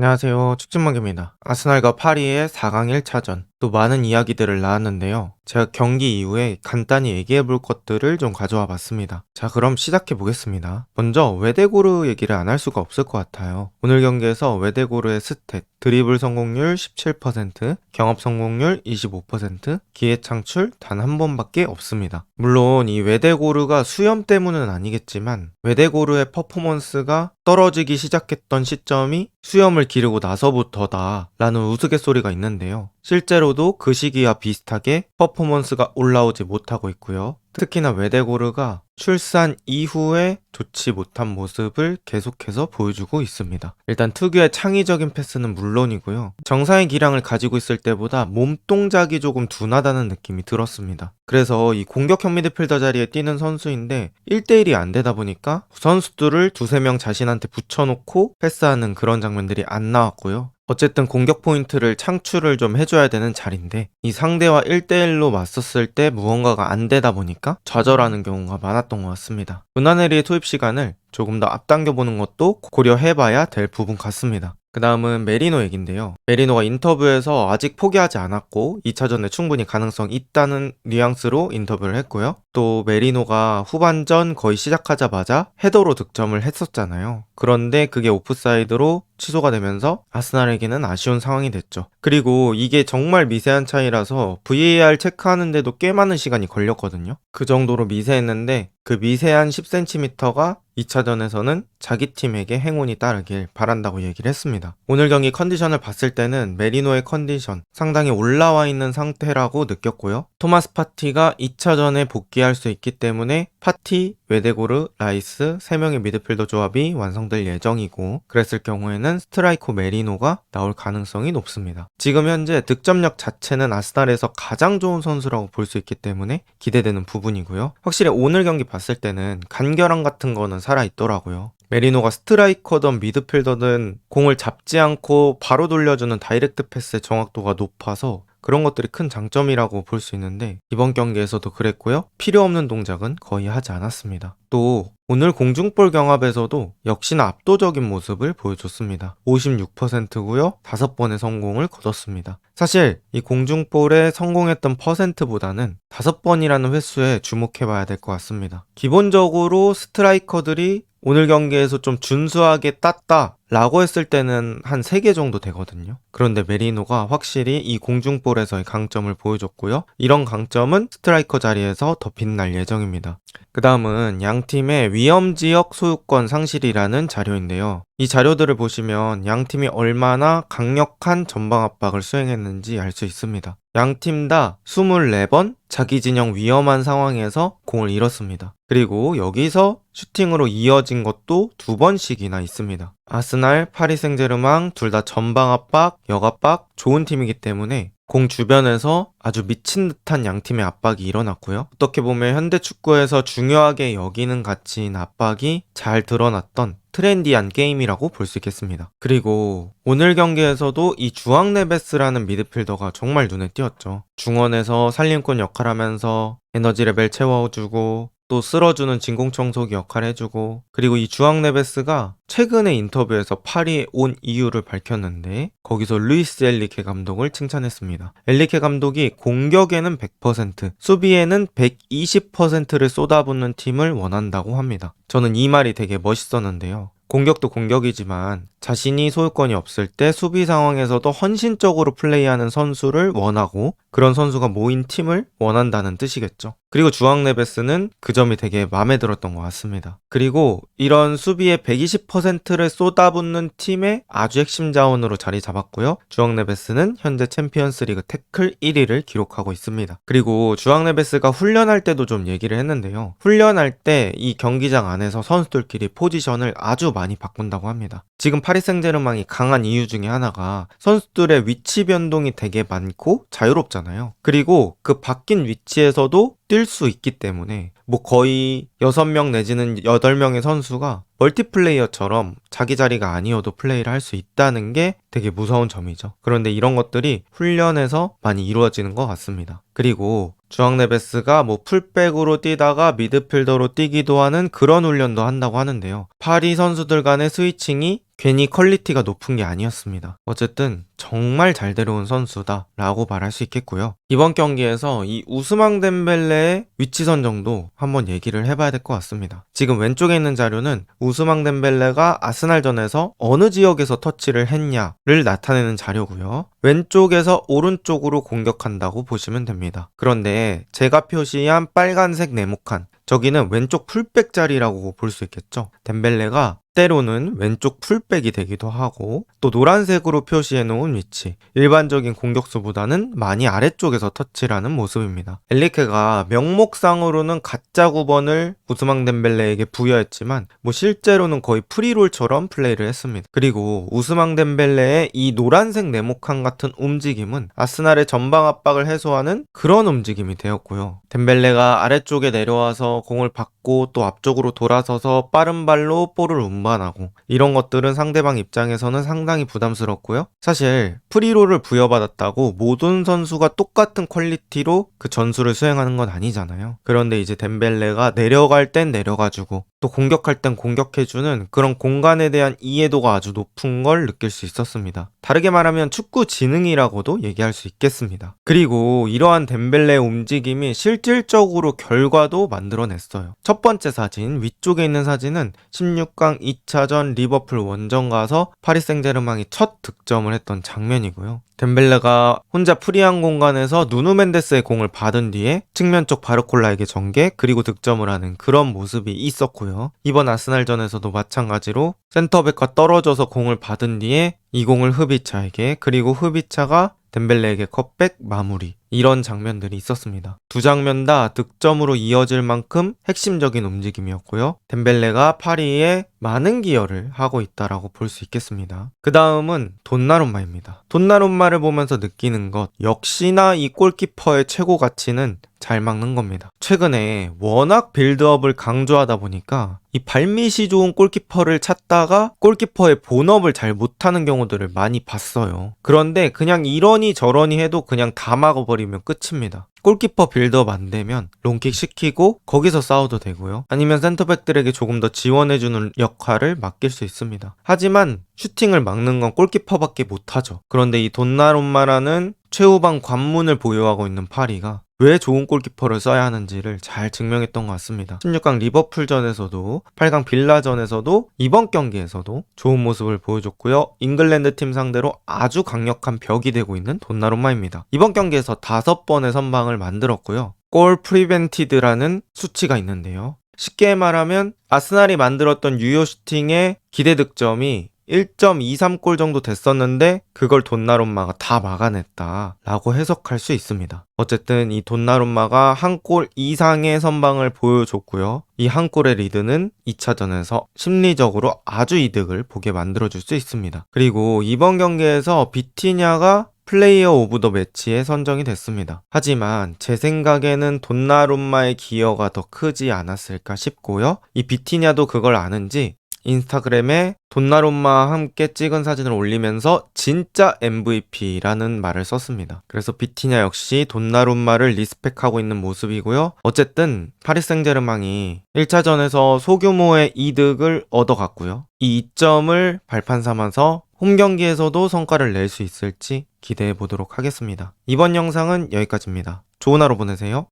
안녕하세요. 축진먹입니다. 아스날과 파리의 4강 1차전. 또 많은 이야기들을 나왔는데요. 제가 경기 이후에 간단히 얘기해 볼 것들을 좀 가져와 봤습니다. 자, 그럼 시작해 보겠습니다. 먼저 웨데고르 얘기를 안 할 수가 없을 것 같아요. 오늘 경기에서 웨데고르의 스탯, 드리블 성공률 17%, 경합 성공률 25%, 기회 창출 단 한 번밖에 없습니다. 물론 이 웨데고르가 수염 때문은 아니겠지만 웨데고르의 퍼포먼스가 떨어지기 시작했던 시점이 수염을 기르고 나서부터다 라는 우스갯소리가 있는데요. 실제로도 그 시기와 비슷하게 퍼포먼스가 올라오지 못하고 있고요. 특히나 웨데고르가 출산 이후에 좋지 못한 모습을 계속해서 보여주고 있습니다. 일단 특유의 창의적인 패스는 물론이고요. 정상의 기량을 가지고 있을 때보다 몸동작이 조금 둔하다는 느낌이 들었습니다. 그래서 이 공격형 미드필더 자리에 뛰는 선수인데 1대1이 안 되다 보니까 선수들을 두세 명 자신한테 붙여놓고 패스하는 그런 장면들이 안 나왔고요. 어쨌든 공격 포인트를 창출을 좀 해줘야 되는 자리인데 이 상대와 1대1로 맞섰을 때 무언가가 안 되다 보니까 좌절하는 경우가 많았던 것 같습니다. 은하네리의 투입 시간을 조금 더 앞당겨보는 것도 고려해봐야 될 부분 같습니다. 그 다음은 메리노 얘긴데요. 메리노가 인터뷰에서 아직 포기하지 않았고 2차전에 충분히 가능성 있다는 뉘앙스로 인터뷰를 했고요. 또 메리노가 후반전 거의 시작하자마자 헤더로 득점을 했었잖아요. 그런데 그게 오프사이드로 취소가 되면서 아스날에게는 아쉬운 상황이 됐죠. 그리고 이게 정말 미세한 차이라서 VAR 체크하는데도 꽤 많은 시간이 걸렸거든요. 그 정도로 미세했는데 그 미세한 10cm가 2차전에서는 자기 팀에게 행운이 따르길 바란다고 얘기를 했습니다. 오늘 경기 컨디션을 봤을 때는 메리노의 컨디션 상당히 올라와 있는 상태라고 느꼈고요. 토마스 파티가 2차전에 복귀할 수 있기 때문에 파티, 웨데고르, 라이스 3명의 미드필더 조합이 완성될 예정이고 그랬을 경우에는 스트라이커 메리노가 나올 가능성이 높습니다. 지금 현재 득점력 자체는 아스날에서 가장 좋은 선수라고 볼 수 있기 때문에 기대되는 부분이고요. 확실히 오늘 경기 봤을 때는 간결함 같은 거는 살아있더라고요. 메리노가 스트라이커든 미드필더든 공을 잡지 않고 바로 돌려주는 다이렉트 패스의 정확도가 높아서 그런 것들이 큰 장점이라고 볼 수 있는데 이번 경기에서도 그랬고요. 필요 없는 동작은 거의 하지 않았습니다. 또 오늘 공중볼 경합에서도 역시나 압도적인 모습을 보여줬습니다. 56%고요. 5번의 성공을 거뒀습니다. 사실 이 공중볼에 성공했던 퍼센트보다는 5번이라는 횟수에 주목해봐야 될 것 같습니다. 기본적으로 스트라이커들이 오늘 경기에서 좀 준수하게 땄다 라고 했을 때는 한 3개 정도 되거든요. 그런데 메리노가 확실히 이 공중볼에서의 강점을 보여줬고요. 이런 강점은 스트라이커 자리에서 더 빛날 예정입니다. 그 다음은 양 팀의 위험지역 소유권 상실이라는 자료인데요. 이 자료들을 보시면 양 팀이 얼마나 강력한 전방 압박을 수행했는지 알 수 있습니다. 양 팀 다 24번 자기 진영 위험한 상황에서 공을 잃었습니다. 그리고 여기서 슈팅으로 이어진 것도 2번씩이나 있습니다. 아스날, 파리 생제르맹 둘 다 전방 압박, 역 압박 좋은 팀이기 때문에 공 주변에서 아주 미친 듯한 양팀의 압박이 일어났고요. 어떻게 보면 현대 축구에서 중요하게 여기는 가치인 압박이 잘 드러났던 트렌디한 게임이라고 볼 수 있겠습니다. 그리고 오늘 경기에서도 이 주앙 네베스라는 미드필더가 정말 눈에 띄었죠. 중원에서 살림꾼 역할하면서 에너지 레벨 채워주고 또 쓸어주는 진공청소기 역할 해주고 그리고 이 주앙 네베스가 최근에 인터뷰에서 파리에 온 이유를 밝혔는데 거기서 루이스 엘리케 감독을 칭찬했습니다. 엘리케 감독이 공격에는 100%, 수비에는 120%를 쏟아붓는 팀을 원한다고 합니다. 저는 이 말이 되게 멋있었는데요. 공격도 공격이지만 자신이 소유권이 없을 때 수비 상황에서도 헌신적으로 플레이하는 선수를 원하고 그런 선수가 모인 팀을 원한다는 뜻이겠죠. 그리고 주앙 네베스는 그 점이 되게 마음에 들었던 것 같습니다. 그리고 이런 수비의 120%를 쏟아붓는 팀의 아주 핵심 자원으로 자리 잡았고요. 주앙 네베스는 현재 챔피언스 리그 태클 1위를 기록하고 있습니다. 그리고 주앙 네베스가 훈련할 때도 좀 얘기를 했는데요. 훈련할 때 이 경기장 안에서 선수들끼리 포지션을 아주 많이 바꾼다고 합니다. 지금 파리 생제르맹이 강한 이유 중에 하나가 선수들의 위치 변동이 되게 많고 자유롭잖아요. 그리고 그 바뀐 위치에서도 뛸 수 있기 때문에 뭐 거의 6명 내지는 8명의 선수가 멀티플레이어처럼 자기 자리가 아니어도 플레이를 할 수 있다는 게 되게 무서운 점이죠. 그런데 이런 것들이 훈련에서 많이 이루어지는 것 같습니다. 그리고 주앙 네베스가 뭐 풀백으로 뛰다가 미드필더로 뛰기도 하는 그런 훈련도 한다고 하는데요. 파리 선수들 간의 스위칭이 괜히 퀄리티가 높은 게 아니었습니다. 어쨌든 정말 잘 데려온 선수다 라고 말할 수 있겠고요. 이번 경기에서 이 우스망 덴벨레의 위치 선정도 한번 얘기를 해봐야 될 것 같습니다. 지금 왼쪽에 있는 자료는 우스망 덴벨레가 아스날전에서 어느 지역에서 터치를 했냐를 나타내는 자료고요. 왼쪽에서 오른쪽으로 공격한다고 보시면 됩니다. 그런데 제가 표시한 빨간색 네모칸, 저기는 왼쪽 풀백 자리라고 볼 수 있겠죠. 덴벨레가 때로는 왼쪽 풀백이 되기도 하고, 또 노란색으로 표시해 놓은 위치, 일반적인 공격수보다는 많이 아래쪽에서 터치라는 모습입니다. 엘리케가 명목상으로는 가짜 9번을 우스망 덴벨레에게 부여했지만 실제로는 거의 프리롤처럼 플레이를 했습니다. 그리고 우스망 덴벨레의 이 노란색 네모칸 같은 움직임은 아스날의 전방 압박을 해소하는 그런 움직임이 되었고요. 덴벨레가 아래쪽에 내려와서 공을 받고 또 앞쪽으로 돌아서서 빠른 발로 볼을 운반하고, 이런 것들은 상대방 입장에서는 상당히 부담스럽고요. 사실 프리롤을 부여받았다고 모든 선수가 똑같은 퀄리티로 그 전술을 수행하는 건 아니잖아요. 그런데 이제 덴벨레가 내려갈 땐 내려가주고 또 공격할 땐 공격해주는 그런 공간에 대한 이해도가 아주 높은 걸 느낄 수 있었습니다. 다르게 말하면 축구 지능이라고도 얘기할 수 있겠습니다. 그리고 이러한 덴벨레의 움직임이 실질적으로 결과도 만들어냈어요. 첫 번째 사진, 위쪽에 있는 사진은 16강 2차전 리버풀 원정 가서 파리 생제르맹이 첫 득점을 했던 장면이고요. 덴벨레가 혼자 프리한 공간에서 누누 멘데스의 공을 받은 뒤에 측면 쪽 바르콜라에게 전개, 그리고 득점을 하는 그런 모습이 있었고요. 이번 아스날전에서도 마찬가지로 센터백과 떨어져서 공을 받은 뒤에 이 공을 흐비차에게, 그리고 흐비차가 덴벨레에게 컷백 마무리, 이런 장면들이 있었습니다. 두 장면 다 득점으로 이어질 만큼 핵심적인 움직임이었고요. 덴벨레가 파리에 많은 기여를 하고 있다라고 볼 수 있겠습니다. 그 다음은 돈나룸마입니다. 돈나룸마를 보면서 느끼는 것, 역시나 이 골키퍼의 최고 가치는 잘 막는 겁니다. 최근에 워낙 빌드업을 강조하다 보니까 이 발밑이 좋은 골키퍼를 찾다가 골키퍼의 본업을 잘 못하는 경우들을 많이 봤어요. 그런데 그냥 이러니 저러니 해도 그냥 다 막아버리면 끝입니다. 골키퍼 빌드업 안 되면 롱킥 시키고 거기서 싸워도 되고요. 아니면 센터백들에게 조금 더 지원해주는 역할을 맡길 수 있습니다. 하지만 슈팅을 막는 건 골키퍼밖에 못하죠. 그런데 이 돈나룸마라는 최후방 관문을 보유하고 있는 파리가 왜 좋은 골키퍼를 써야 하는지를 잘 증명했던 것 같습니다. 16강 리버풀전에서도 8강 빌라전에서도 이번 경기에서도 좋은 모습을 보여줬고요. 잉글랜드 팀 상대로 아주 강력한 벽이 되고 있는 돈나룸마입니다. 이번 경기에서 5번의 선방을 만들었고요. 골 프리벤티드라는 수치가 있는데요. 쉽게 말하면 아스날이 만들었던 유효 슈팅의 기대 득점이 1.23골 정도 됐었는데 그걸 돈나룸마가 다 막아냈다 라고 해석할 수 있습니다. 어쨌든 이 돈나룸마가 한 골 이상의 선방을 보여줬고요. 이 한 골의 리드는 2차전에서 심리적으로 아주 이득을 보게 만들어줄 수 있습니다. 그리고 이번 경기에서 비티냐가 플레이어 오브 더 매치에 선정이 됐습니다. 하지만 제 생각에는 돈나룸마의 기여가 더 크지 않았을까 싶고요. 이 비티냐도 그걸 아는지 인스타그램에 돈나룸마와 함께 찍은 사진을 올리면서 진짜 MVP라는 말을 썼습니다. 그래서 비티냐 역시 돈나룸마를 리스펙하고 있는 모습이고요. 어쨌든 파리 생제르맹이 1차전에서 소규모의 이득을 얻어갔고요. 이 이점을 발판 삼아서 홈 경기에서도 성과를 낼 수 있을지 기대해 보도록 하겠습니다. 이번 영상은 여기까지입니다. 좋은 하루 보내세요.